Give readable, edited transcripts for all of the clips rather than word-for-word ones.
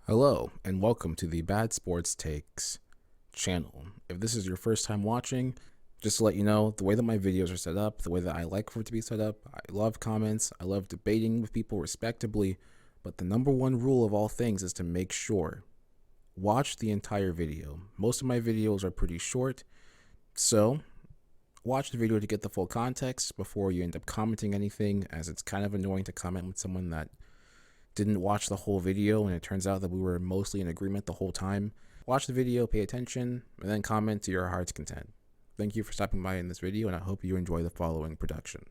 Hello, and welcome to the Bad Sports Takes channel. If this is your first time watching, just to let you know, the way that my videos are set up, the way that I like for it to be set up, I love comments, I love debating with people respectably, but the number one rule of all things is to make sure, watch the entire video. Most of my videos are pretty short, so watch the video to get the full context before you end up commenting anything, as it's kind of annoying to comment with someone that didn't watch the whole video and it turns out that we were mostly in agreement the whole time. Watch the video, pay attention, and then comment to your heart's content. Thank you for stopping by in this video, and I hope you enjoy the following production.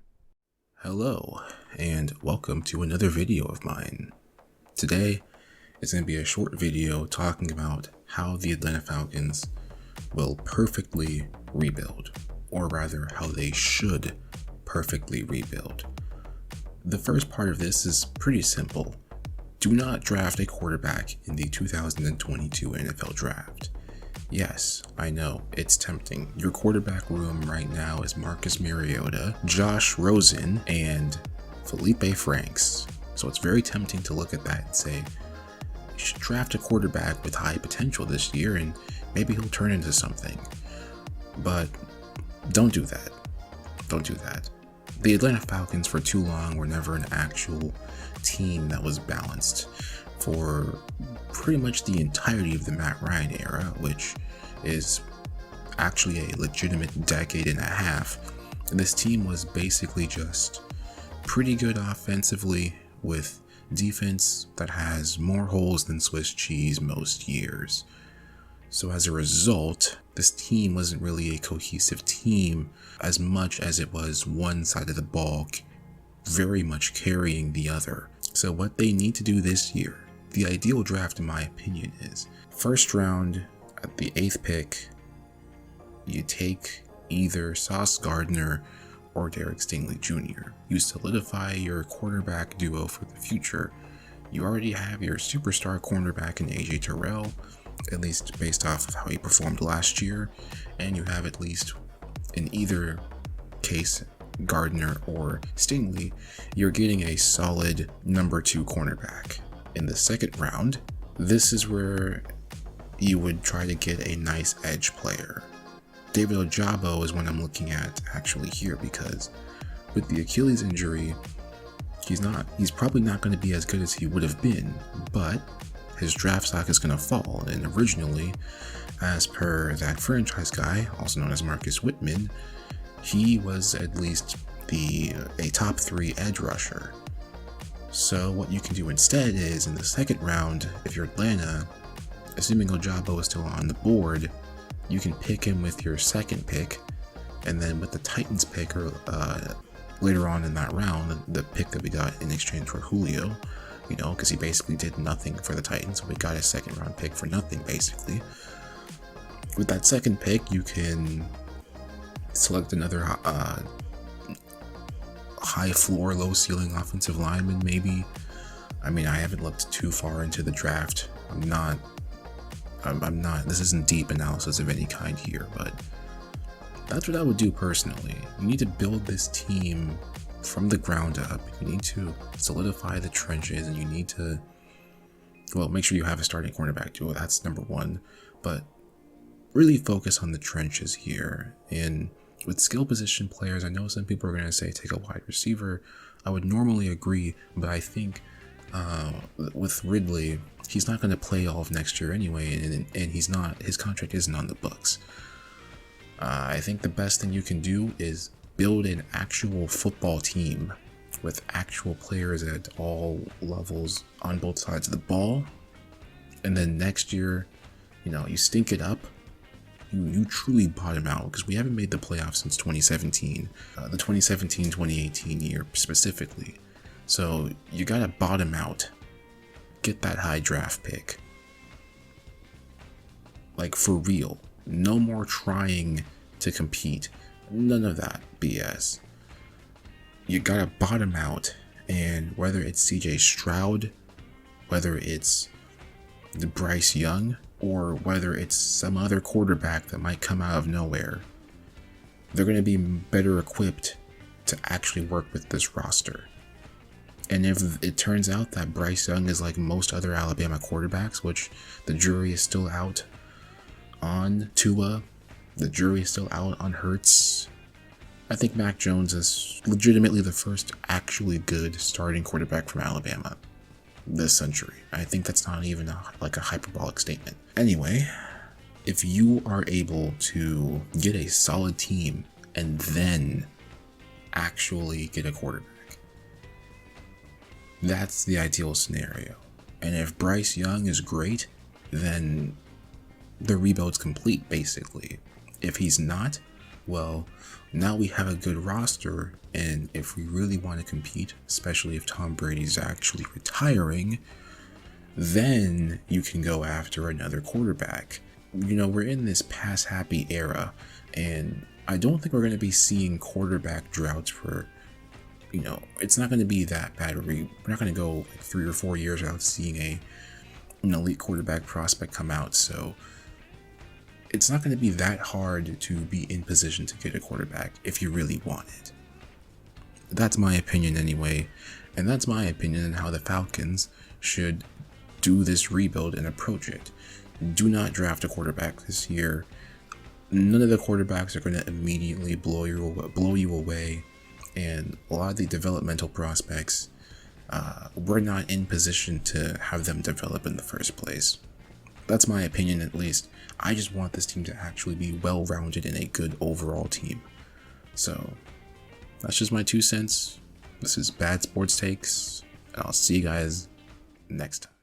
Hello, and welcome to another video of mine. Today is going to be a short video talking about how the Atlanta Falcons will perfectly rebuild, or rather how they should perfectly rebuild. The first part of this is pretty simple. Do not draft a quarterback in the 2022 NFL Draft. Yes, I know, it's tempting. Your quarterback room right now is Marcus Mariota, Josh Rosen, and Felipe Franks. So it's very tempting to look at that and say, you should draft a quarterback with high potential this year and maybe he'll turn into something. But don't do that. Don't do that. The Atlanta Falcons for too long were never an actual team that was balanced for pretty much the entirety of the Matt Ryan era, which is actually a legitimate decade and a half. And this team was basically just pretty good offensively with defense that has more holes than Swiss cheese most years. So as a result, this team wasn't really a cohesive team as much as it was one side of the ball very much carrying the other. So what they need to do this year, the ideal draft in my opinion, is first round at the 8th pick, you take either Sauce Gardner or Derek Stingley Jr. You solidify your quarterback duo for the future. You already have your superstar cornerback in AJ Terrell, at least based off of how he performed last year, and you have at least in either case, Gardner or Stingley, you're getting a solid number 2 cornerback. In the second round, this is where you would try to get a nice edge player. David Ojabo is what I'm looking at actually here, because with the Achilles injury, he's probably not going to be as good as he would have been, but his draft stock is going to fall. And originally, as per that franchise guy, also known as Marcus Whitman, he was at least a top 3 edge rusher. So what you can do instead is in the second round, if you're Atlanta, assuming Ojabo is still on the board, you can pick him with your second pick, and then with the Titans pick or later on in that round, the pick that we got in exchange for Julio, because he basically did nothing for the Titans, so we got a second round pick for nothing basically. With that second pick, you can select another high floor, low ceiling offensive lineman maybe. I mean, I haven't looked too far into the draft. I'm not, this isn't deep analysis of any kind here, but that's what I would do personally. You need to build this team from the ground up. You need to solidify the trenches, and you need to, well, make sure you have a starting cornerback duo. That's number 1, but really focus on the trenches here. And with skill position players, I know some people are going to say take a wide receiver. I would normally agree, but I think with Ridley, he's not going to play all of next year anyway, and his contract isn't on the books. I think the best thing you can do is build an actual football team with actual players at all levels on both sides of the ball. And then next year, you stink it up. You truly bottom out, because we haven't made the playoffs since 2017, the 2017-2018 year specifically. So you gotta bottom out, get that high draft pick. Like for real, no more trying to compete. None of that BS. You gotta bottom out, and whether it's CJ Stroud, whether it's the Bryce Young, or whether it's some other quarterback that might come out of nowhere, they're going to be better equipped to actually work with this roster. And if it turns out that Bryce Young is like most other Alabama quarterbacks, which the jury is still out on Tua, the jury is still out on Hurts, I think Mac Jones is legitimately the first actually good starting quarterback from Alabama this century. I think that's not even a hyperbolic statement. Anyway, if you are able to get a solid team and then actually get a quarterback, that's the ideal scenario. And if Bryce Young is great, then the rebuild's complete, basically. If he's not, well, now we have a good roster, and if we really want to compete, especially if Tom Brady's actually retiring, then you can go after another quarterback. We're in this pass-happy era, and I don't think we're going to be seeing quarterback droughts for, it's not going to be that bad. We're not going to go 3 or 4 years without seeing an elite quarterback prospect come out, so it's not going to be that hard to be in position to get a quarterback if you really want it. That's my opinion anyway, and that's my opinion on how the Falcons should do this rebuild and approach it. Do not draft a quarterback this year. None of the quarterbacks are going to immediately blow you away, and a lot of the developmental prospects, we're not in position to have them develop in the first place. That's my opinion, at least. I just want this team to actually be well-rounded and a good overall team. So, that's just my 2 cents. This is Bad Sports Takes, and I'll see you guys next time.